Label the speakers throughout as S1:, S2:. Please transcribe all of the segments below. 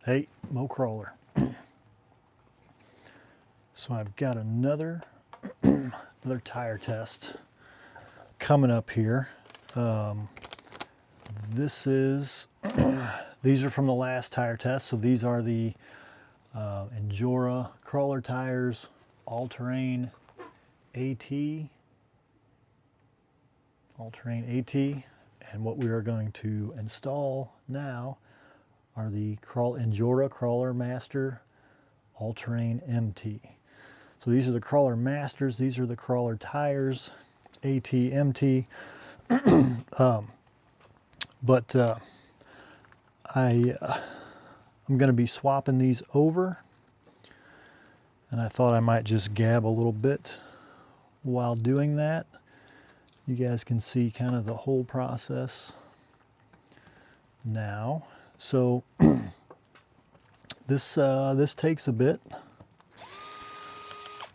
S1: Hey, Mo Crawler. So I've got another tire test coming up here. These are from the last tire test. So these are the Injora Crawler tires, all-terrain AT. And what we are going to install now are the Injora Crawler Master all-terrain MT. So these are the Crawler Masters. These are the Crawler tires, AT, MT. I'm going to be swapping these over, and I thought I might just gab a little bit while doing that. You guys can see kind of the whole process now. So this takes a bit.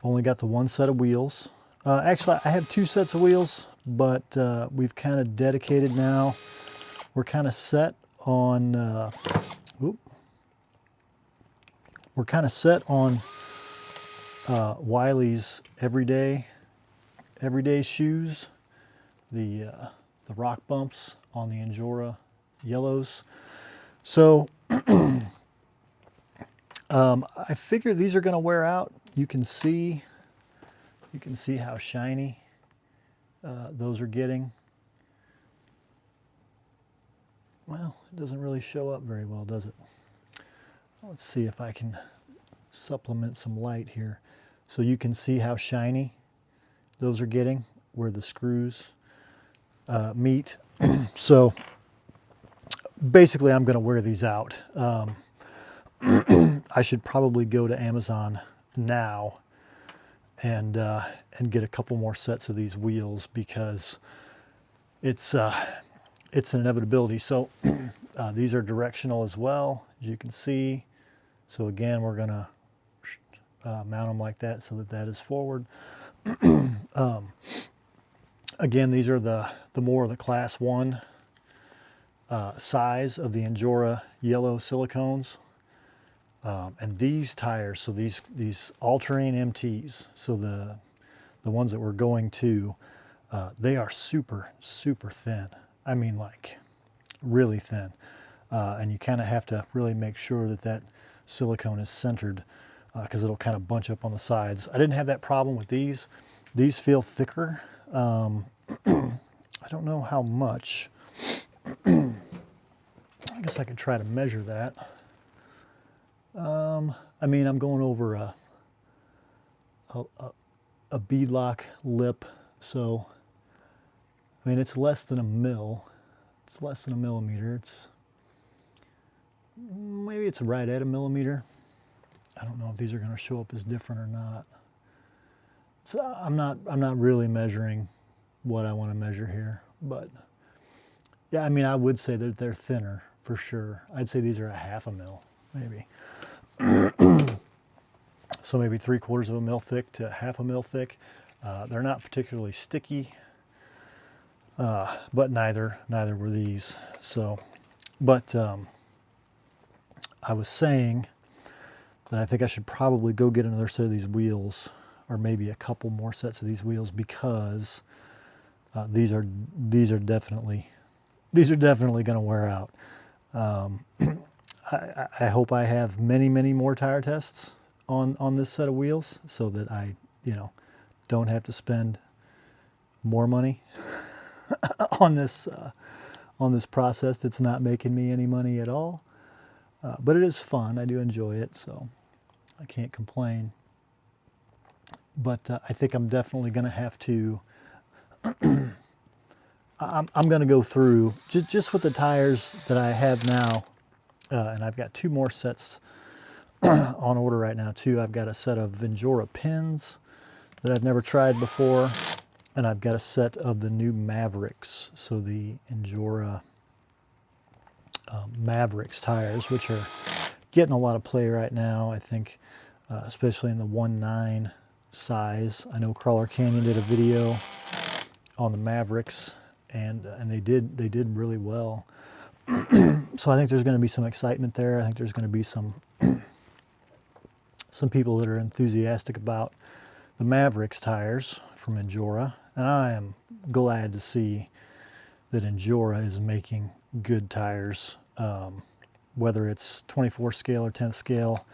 S1: Only got the one set of wheels. Actually, I have two sets of wheels, but we've kind of dedicated now. We're kind of set on. We're kind of set on Wiley's everyday shoes. The rock bumps on the Injora yellows. So I figure these are going to wear out. You can see how shiny those are getting. Well, it doesn't really show up very well, does it? Let's see if I can supplement some light here. So you can see how shiny those are getting where the screws meet. So basically I'm going to wear these out. I should probably go to Amazon now and get a couple more sets of these wheels, because it's an inevitability. So these are directional as well, as you can see. So again, we're gonna mount them like that so that that is forward. Again, these are the more of the class 1 size of the Injora yellow silicones. And these tires, so these all-terrain MTs, so the ones that we're going to, they are super, super thin. I mean, like really thin. And you kind of have to really make sure that that silicone is centered, because it'll kind of bunch up on the sides. I didn't have that problem with these. These feel thicker. I don't know how much. I guess I could try to measure that. I mean, I'm going over a beadlock lip, so I mean it's less than a mil. It's less than a millimeter. Maybe it's right at a millimeter. I don't know if these are going to show up as different or not. So I'm not really measuring what I want to measure here, but yeah, I mean I would say that they're thinner for sure. I'd say these are a half a mil, maybe. So maybe 3/4 of a mil thick to half a mil thick. They're not particularly sticky, but neither were these. So, but I was saying that I think I should probably go get another set of these wheels, or maybe a couple more sets of these wheels, because these are definitely going to wear out. I hope I have many more tire tests on this set of wheels, so that I, don't have to spend more money on this process that's not making me any money at all. But it is fun. I do enjoy it, so I can't complain. But I think I'm definitely going to have to. I'm going to go through just with the tires that I have now. And I've got two more sets on order right now too. I've got a set of Injora pins that I've never tried before, and I've got a set of the new Mavericks, so the Injora Mavericks tires, which are getting a lot of play right now, I think, especially in the 1.9 size. I know Crawler Canyon did a video on the Mavericks, and they did really well. So I think there's going to be some excitement there. I think there's going to be some people that are enthusiastic about the Mavericks tires from Injora, and I am glad to see that Injora is making good tires, whether it's 24 scale or 10th scale.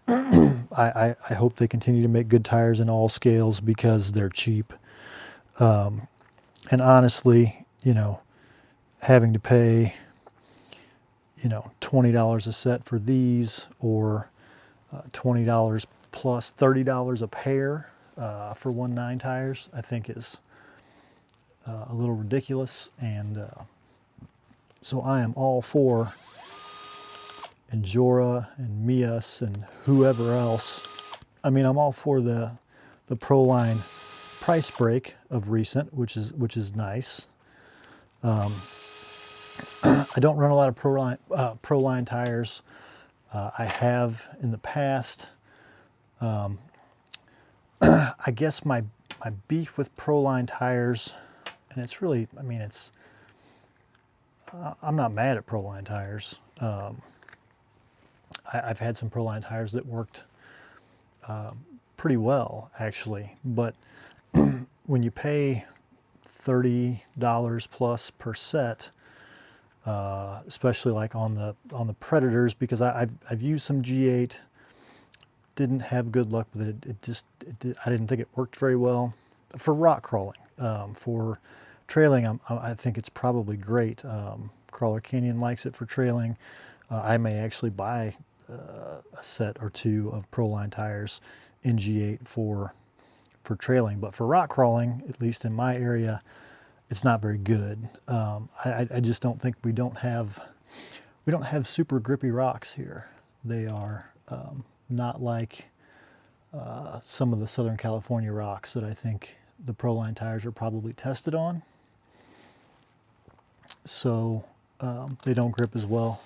S1: I hope they continue to make good tires in all scales because they're cheap. And honestly, you know, having to pay, you know, $20 a set for these, or $20 plus $30 a pair for 1.9 tires, I think is a little ridiculous. And so I am all for Injora and Mias and whoever else. I mean, I'm all for the Proline price break of recent, which is nice. I don't run a lot of Proline tires. I have in the past. I guess my beef with Proline tires, and it's really, I mean, it's, I'm not mad at Proline tires. I've had some Proline tires that worked pretty well, actually, but when you pay $30 plus per set, especially like on the Predators, because I've used some G8, didn't have good luck with it. I didn't think it worked very well for rock crawling. For trailing, I think it's probably great. Crawler Canyon likes it for trailing. I may actually buy a set or two of Proline tires in G8 for trailing, but for rock crawling, at least in my area, it's not very good. I just don't think we don't have super grippy rocks here. They are not like some of the Southern California rocks that I think the Proline tires are probably tested on. So they don't grip as well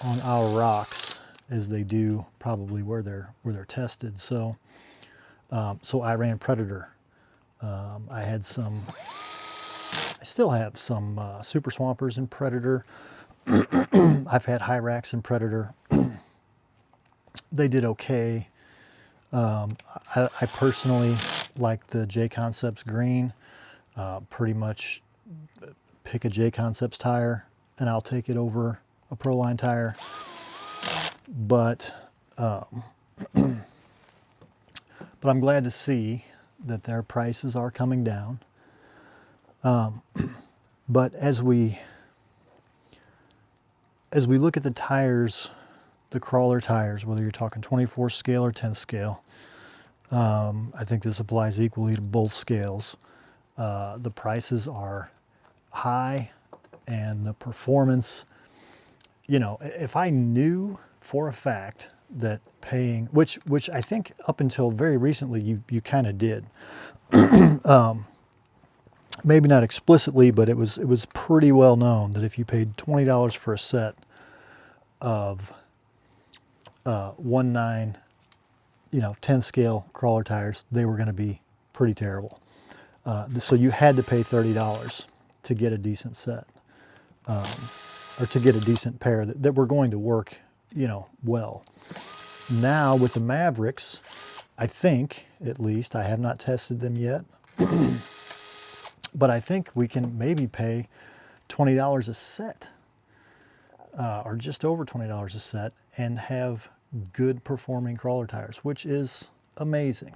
S1: on our rocks as they do probably where they're tested. So so I ran Predator. I had some. I still have some Super Swampers in Predator. I've had Hyrax in Predator. They did okay. I personally like the J Concepts green. Pretty much pick a J Concepts tire and I'll take it over a Proline tire. But but I'm glad to see that their prices are coming down. But as we look at the tires, the crawler tires, whether you're talking 24 scale or 10 scale, I think this applies equally to both scales. The prices are high, and the performance, you know, if I knew for a fact that paying, which I think up until very recently you kind of did, maybe not explicitly, but it was pretty well known that if you paid $20 for a set of 1.9, you know, 10 scale crawler tires, they were going to be pretty terrible. So you had to pay $30 to get a decent set, or to get a decent pair that were going to work, you know, well. Now with the Mavericks, I think, at least, I have not tested them yet, but I think we can maybe pay $20 a set, or just over $20 a set, and have good performing crawler tires, which is amazing.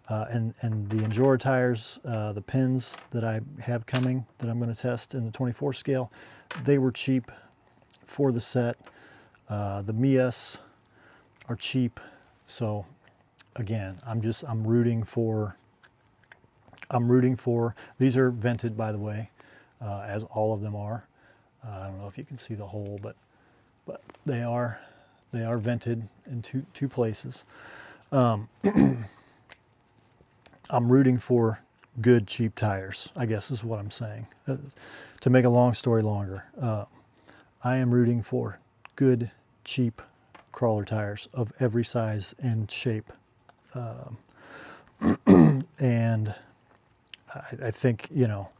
S1: And the Injora tires, the pins that I have coming that I'm going to test in the 24 scale, they were cheap for the set. The Mias are cheap. So again, I'm rooting for, these are vented, by the way, as all of them are. I don't know if you can see the hole, but they are vented in two places. I'm rooting for good, cheap tires, I guess is what I'm saying. To make a long story longer, I am rooting for good, cheap crawler tires of every size and shape. And I think, you know,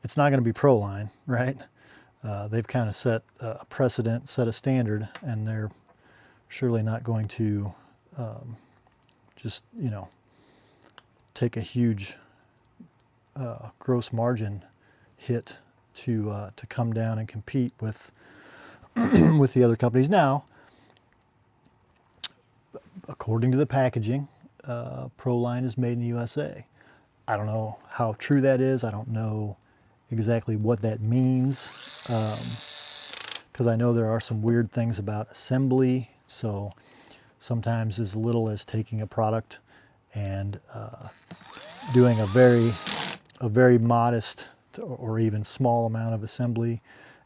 S1: it's not going to be Proline, right? they've kind of set a precedent, set a standard, and they're surely not going to just, you know, take a huge gross margin hit to come down and compete with with the other companies. Now, according to the packaging, Proline is made in the USA. I don't know how true that is. I don't know exactly what that means, because I know there are some weird things about assembly. So sometimes as little as taking a product and doing a very modest or even small amount of assembly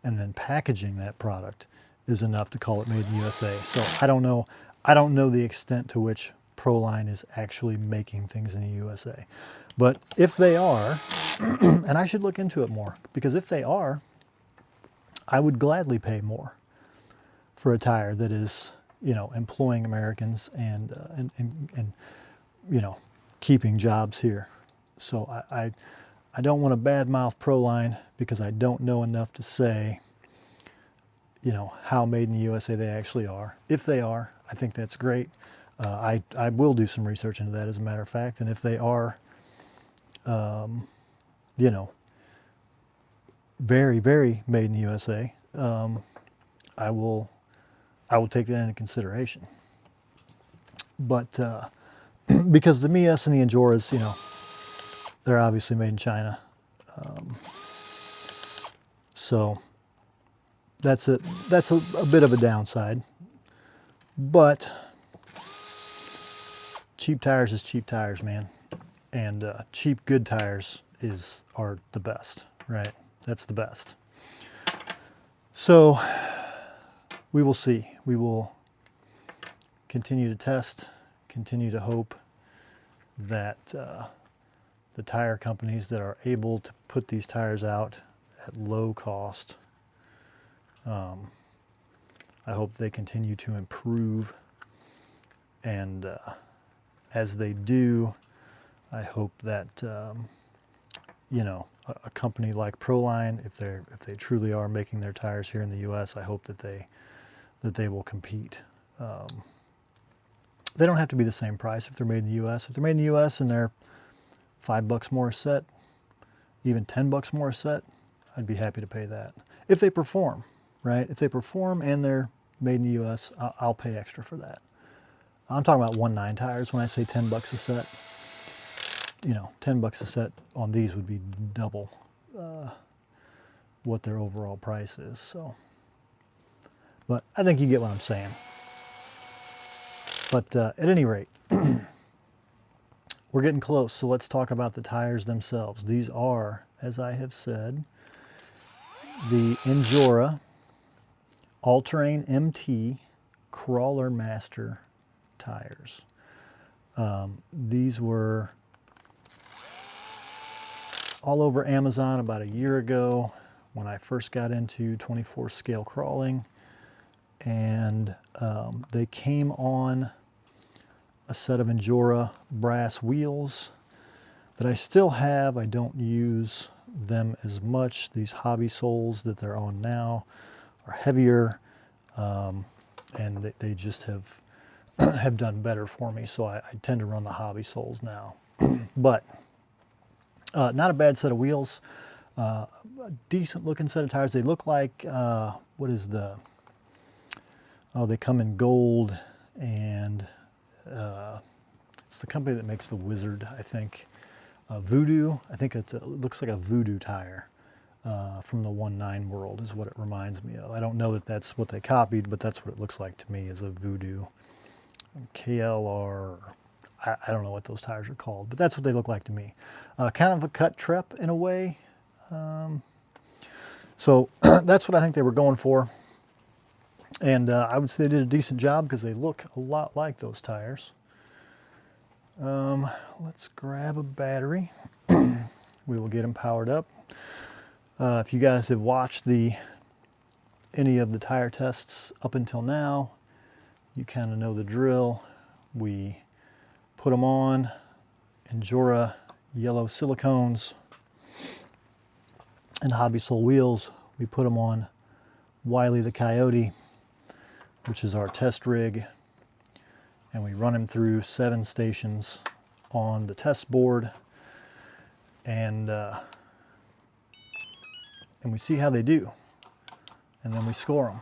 S1: and then packaging that product is enough to call it made in the USA. So I don't know the extent to which Proline is actually making things in the USA. But if they are, and I should look into it more, because if they are, I would gladly pay more for a tire that is, you know, employing Americans and you know, keeping jobs here. So I don't want to badmouth Proline because I don't know enough to say, you know, how made in the USA they actually are. If they are, I think that's great. I will do some research into that, as a matter of fact. And if they are, you know, very, very made in the USA, I will take that into consideration. But because the Mias and the Injoras, you know, they're obviously made in China. So that's a bit of a downside. But cheap tires is cheap tires, man. And cheap good tires are the best, right? That's the best. So we will see. We will continue to test, continue to hope that the tire companies that are able to put these tires out at low cost, I hope they continue to improve. And as they do, I hope that you know, a company like Proline, if they truly are making their tires here in the U.S., I hope that they will compete. They don't have to be the same price if they're made in the U.S. If they're made in the U.S. and they're $5 more a set, even $10 more a set, I'd be happy to pay that. If they perform, right? If they perform and they're made in the U.S., I'll pay extra for that. I'm talking about 1.9 tires when I say $10 a set. You know, $10 a set on these would be double what their overall price is. So, but I think you get what I'm saying. But at any rate, we're getting close, so let's talk about the tires themselves. These are, as I have said, the Injora All-Terrain MT Crawler Master tires. These were all over Amazon about a year ago when I first got into 24 scale crawling, and they came on a set of Injora brass wheels that I still have. I don't use them as much. These hobby soles that they're on now are heavier, and they just have done better for me, so I tend to run the hobby soles now. But not a bad set of wheels, a decent looking set of tires. They look like, what is the, oh, they come in gold, and it's the company that makes the Wizard, I think. Voodoo, I think it looks like a Voodoo tire from the 1.9 world is what it reminds me of. I don't know that that's what they copied, but that's what it looks like to me, is a Voodoo. KLR, I don't know what those tires are called, but that's what they look like to me. Kind of a cut trep in a way. So that's what I think they were going for. And I would say they did a decent job because they look a lot like those tires. Let's grab a battery. We will get them powered up. If you guys have watched any of the tire tests up until now, you kind of know the drill. We put them on, Injora yellow silicones and hobby sole wheels. we put them on Wiley the Coyote, which is our test rig, and we run him through 7 stations on the test board, and we see how they do, and then we score them.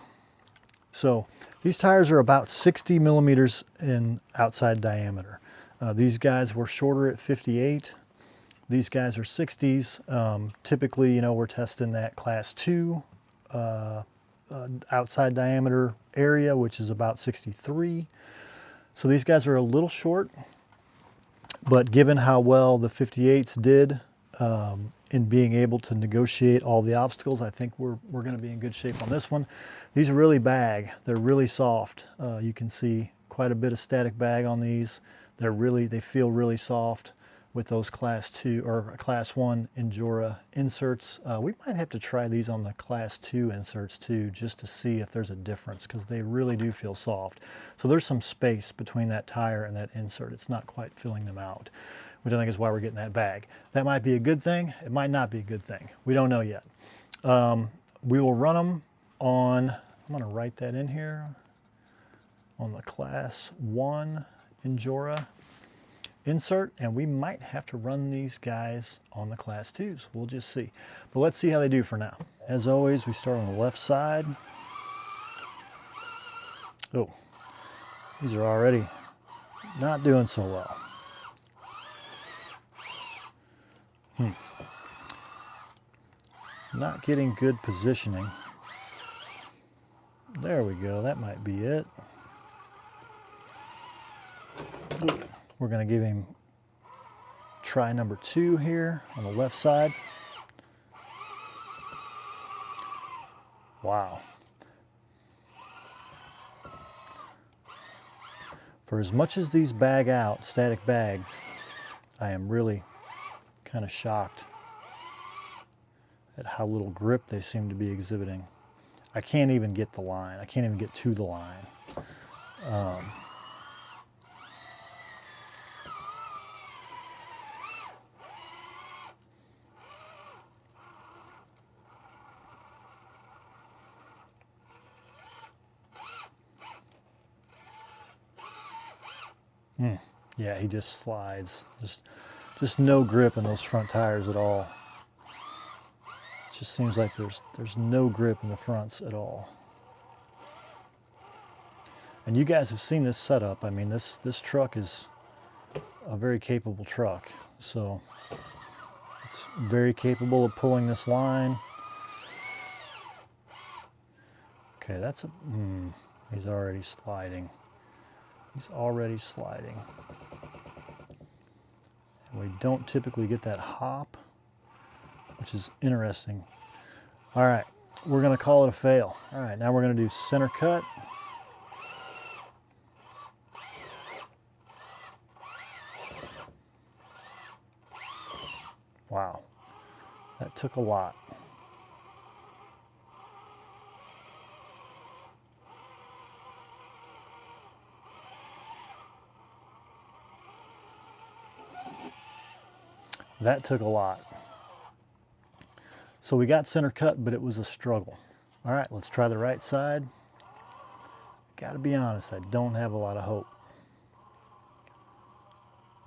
S1: So these tires are about 60 millimeters in outside diameter. These guys were shorter at 58. These guys are 60s. Typically, you know, we're testing that class 2 outside diameter area, which is about 63. So these guys are a little short, but given how well the 58s did in being able to negotiate all the obstacles, I think we're going to be in good shape on this one. These are really bag. They're really soft. You can see quite a bit of static bag on these. They feel really soft with those class 2 or class 1 Injora inserts. We might have to try these on the class 2 inserts too, just to see if there's a difference, because they really do feel soft. So there's some space between that tire and that insert. It's not quite filling them out, which I think is why we're getting that bag. That might be a good thing. It might not be a good thing. We don't know yet. We will run them on, I'm going to write that in here, on the class 1 Injora insert, and we might have to run these guys on the class 2s. We'll just see. But let's see how they do for now. As always, we start on the left side. Oh, these are already not doing so well. Not getting good positioning. There we go, that might be it. We're going to give him try number 2 here on the left side. Wow. For as much as these bag out, static bag, I am really kind of shocked at how little grip they seem to be exhibiting. I can't even get the line. I can't even get to the line. Yeah, he just slides. Just no grip in those front tires at all. It just seems like there's no grip in the fronts at all. And you guys have seen this setup. I mean, this truck is a very capable truck. So it's very capable of pulling this line. Okay, that's a, he's already sliding. He's already sliding. And we don't typically get that hop, which is interesting. All right, we're gonna call it a fail. All right, now we're gonna do center cut. Wow, that took a lot. That took a lot. So we got center cut, but it was a struggle. All right, let's try the right side. Gotta be honest, I don't have a lot of hope.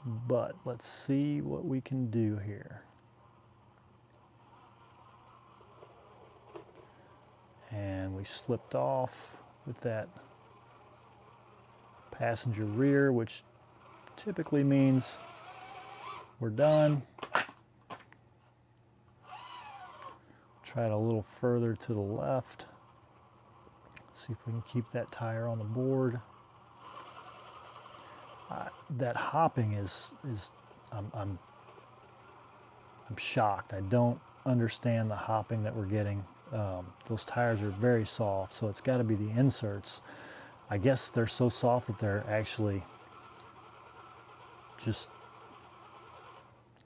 S1: But let's see what we can do here. And we slipped off with that passenger rear, which typically means we're done. Try it a little further to the left. See if we can keep that tire on the board. That hopping is I'm shocked. I don't understand the hopping that we're getting. Those tires are very soft, so it's got to be the inserts. I guess they're so soft that they're actually just,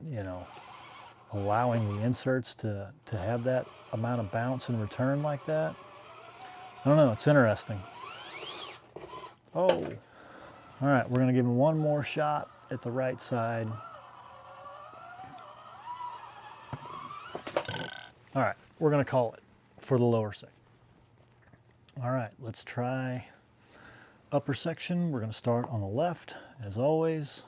S1: you know, allowing the inserts to have that amount of bounce and return like that. I don't know, it's interesting. Oh, all right, we're gonna give him one more shot at the right side. All right, we're gonna call it. for the lower section. All right, let's try upper section. We're going to start on the left, as always.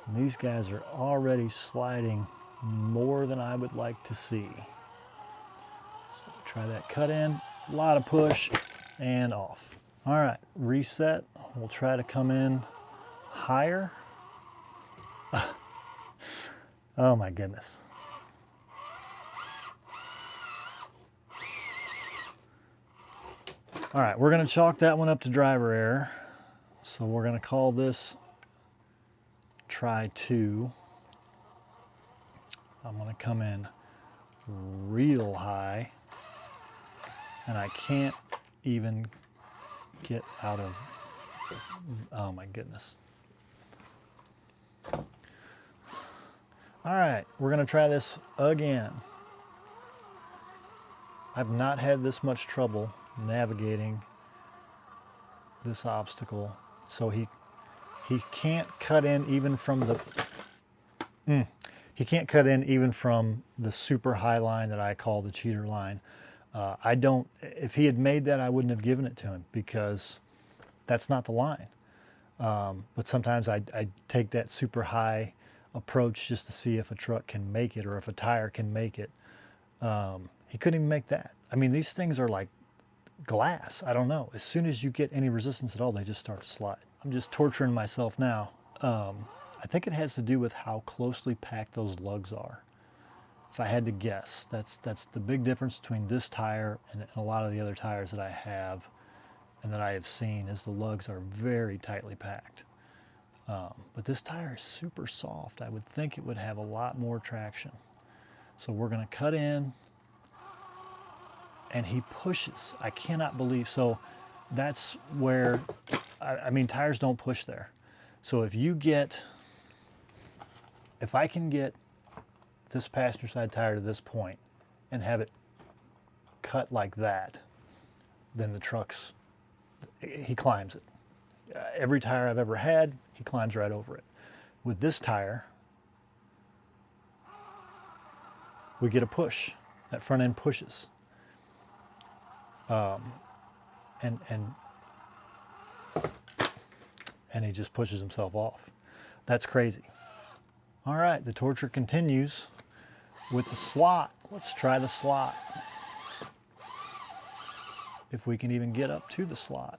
S1: And these guys are already sliding more than I would like to see. So try that cut in, a lot of push, and off. All right, reset. We'll try to come in higher. Oh my goodness. All right, we're going to chalk that one up to driver error. So we're going to call this try 2. I'm going to come in real high, and I can't even get out of, oh my goodness. All right, we're going to try this again. I've not had this much trouble navigating this obstacle. So he can't cut in even from the he can't cut in even from the super high line that I call the cheater line. If he had made that, I wouldn't have given it to him, because that's not the line. But sometimes I take that super high approach just to see if a truck can make it or if a tire can make it. He couldn't even make that. I mean, these things are like glass. I don't know. As soon as you get any resistance at all, they just start to slide. I'm just torturing myself now. I think it has to do with how closely packed those lugs are. If I had to guess, that's the big difference between this tire and a lot of the other tires that I have and that I have seen, is the lugs are very tightly packed. But this tire is super soft. I would think it would have a lot more traction. So we're going to cut in, and he pushes. I cannot believe. So that's where, I mean, tires don't push there. So if I can get this passenger side tire to this point and have it cut like that, then the truck's, he climbs it. Every tire I've ever had, he climbs right over it. With this tire, we get a push. That front end pushes. And he just pushes himself off. That's crazy. All right, the torture continues with the slot. Let's try the slot. If we can even get up to the slot.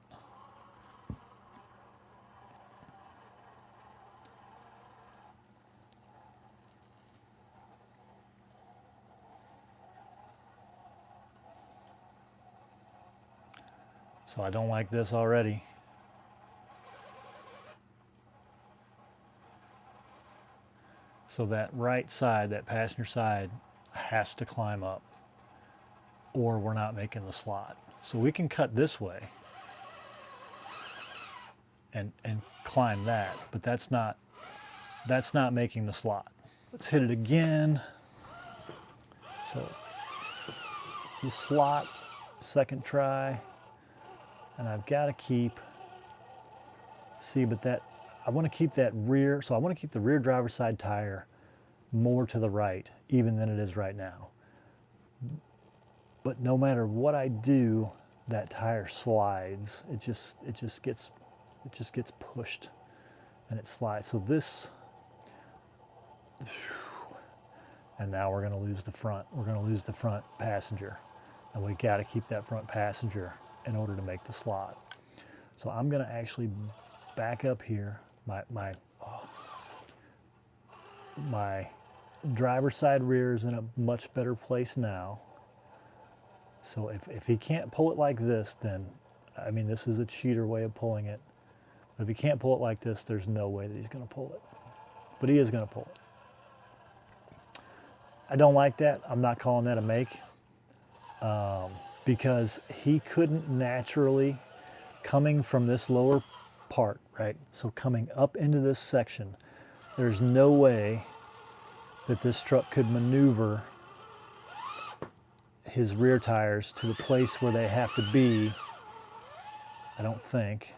S1: So I don't like this already. So that right side, that passenger side, has to climb up, or we're not making the slot. So we can cut this way and climb that, but that's not making the slot. Let's hit it again. So the slot, second try, and I've got to keep, but that, I want to keep that rear, so I want to keep the rear driver's side tire more to the right, even than it is right now. But no matter what I do, that tire slides. It just gets pushed, and it slides. So this, and now we're going to lose the front. We're going to lose the front passenger, and we got to keep that front passenger in order to make the slot. So I'm going to actually back up here. My driver's side rear is in a much better place now. So if he can't pull it like this, then, I mean, this is a cheater way of pulling it. But if he can't pull it like this, there's no way that he's going to pull it. But he is going to pull it. I don't like that. I'm not calling that a make. Because he couldn't naturally, coming from this lower part, right? So coming up into this section, there's no way that this truck could maneuver his rear tires to the place where they have to be. I don't think.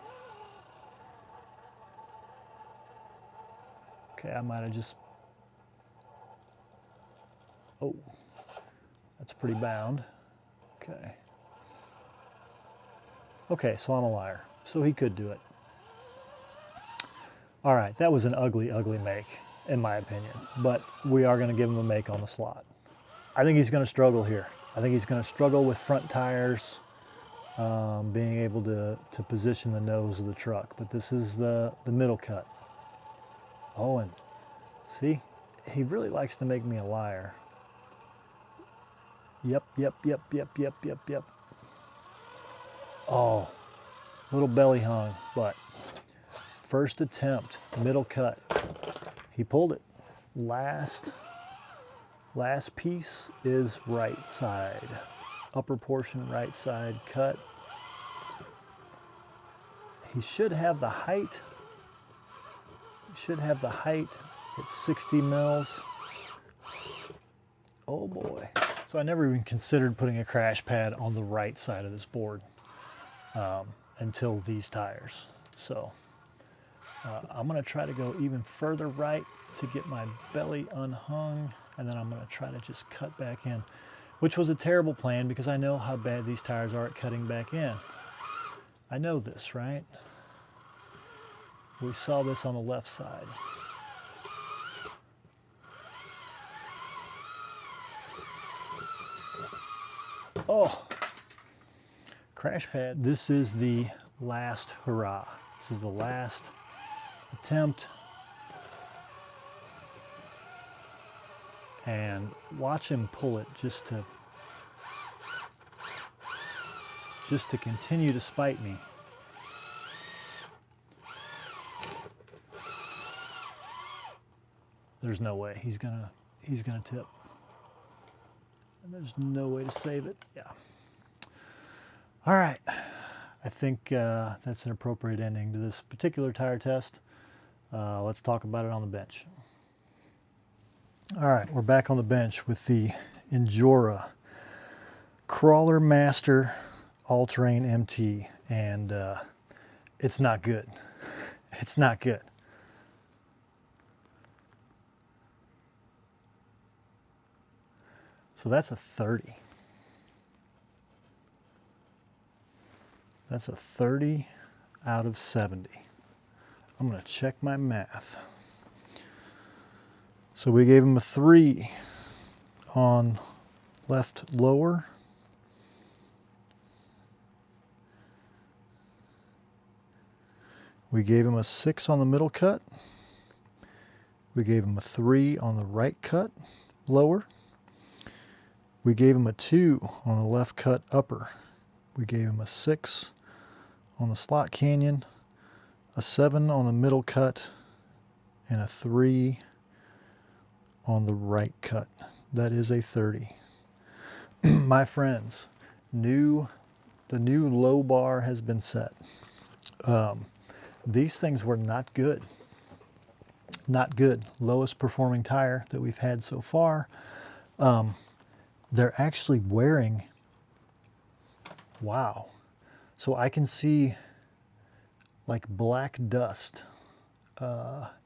S1: Okay, I might have just, That's pretty bound. Okay. Okay, so I'm a liar. So he could do it. All right, that was an ugly, ugly make, in my opinion. But we are going to give him a make on the slot. I think he's going to struggle here. I think he's going to struggle with front tires, being able to position the nose of the truck. But this is the middle cut. Oh, and see, he really likes to make me a liar. Yep. Oh, little belly hung, but first attempt, middle cut. He pulled it. Last piece is right side. Upper portion, right side cut. He should have the height. It's 60 mils. Oh boy. So I never even considered putting a crash pad on the right side of this board until these tires. So I'm gonna try to go even further right to get my belly unhung, and then I'm gonna try to just cut back in, which was a terrible plan because I know how bad these tires are at cutting back in. I know this, right? We saw this on the left side. Oh, crash pad. This is the last hurrah. This is the last attempt. And watch him pull it just to continue to spite me. There's no way he's gonna tip. And there's no way to save it. Yeah. All right. I think that's an appropriate ending to this particular tire test. Let's talk about it on the bench. All right, we're back on the bench with the Injora Crawler Master All-Terrain MT, and it's not good. It's not good. So that's a 30. That's a 30 out of 70. I'm going to check my math. So we gave him a 3 on left lower. We gave him a 6 on the middle cut. We gave him a 3 on the right cut lower. We gave him a 2 on the left cut upper. We gave him a 6 on the slot canyon, a 7 on the middle cut, and a 3 on the right cut. That is a 30. My friends, the new low bar has been set. These things were not good. Not good. Lowest performing tire that we've had so far. They're actually wearing, wow. So I can see like black dust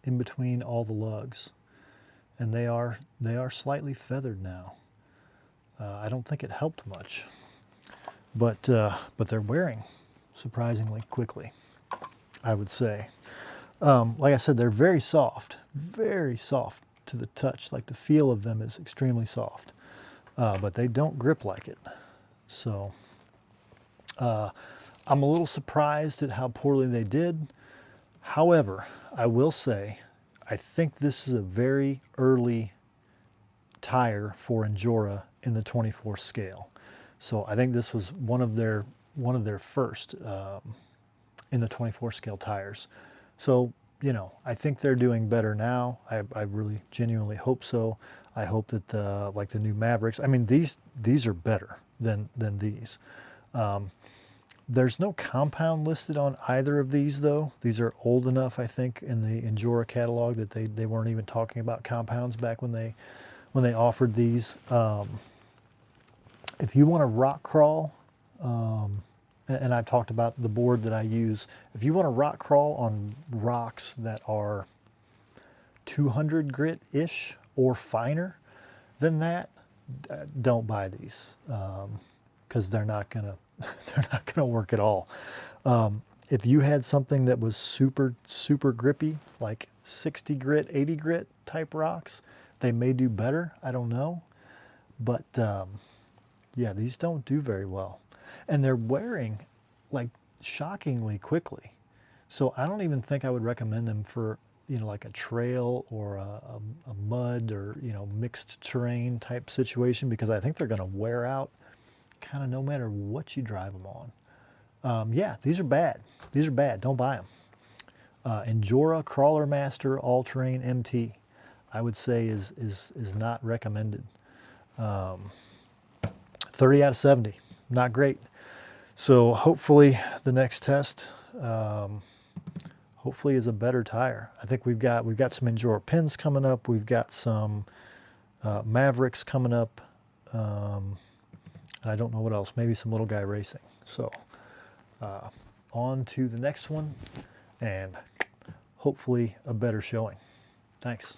S1: in between all the lugs. And they are slightly feathered now. I don't think it helped much, but they're wearing surprisingly quickly, I would say. Like I said, they're very soft to the touch. Like the feel of them is extremely soft, but they don't grip like it. So I'm a little surprised at how poorly they did. However, I will say, I think this is a very early tire for Injora in the 24 scale. So I think this was one of their first in the 24 scale tires. So, you know, I think they're doing better now. I really genuinely hope so. I hope that like the new Mavericks, I mean, these are better than these. There's no compound listed on either of these though. These are old enough, I think, in the Injora catalog that they weren't even talking about compounds back when they offered these. If you want to rock crawl, and I've talked about the board that I use, if you want to rock crawl on rocks that are 200 grit-ish or finer than that, don't buy these because they're not gonna they're not gonna work at all. If you had something that was super grippy, like 60 grit, 80 grit type rocks, they may do better. I don't know, but yeah, these don't do very well, and they're wearing like shockingly quickly. So I don't even think I would recommend them for, you know, like a trail or a mud or, you know, mixed terrain type situation, because I think they're going to wear out kind of no matter what you drive them on. Yeah, these are bad. These are bad. Don't buy them. Injora Crawler Master All-Terrain MT, I would say is not recommended. 30 out of 70, not great. So hopefully the next test, hopefully is a better tire. I think we've got some Injora pins coming up. We've got some Mavericks coming up. And I don't know what else. Maybe some little guy racing. So on to the next one, and hopefully a better showing. Thanks.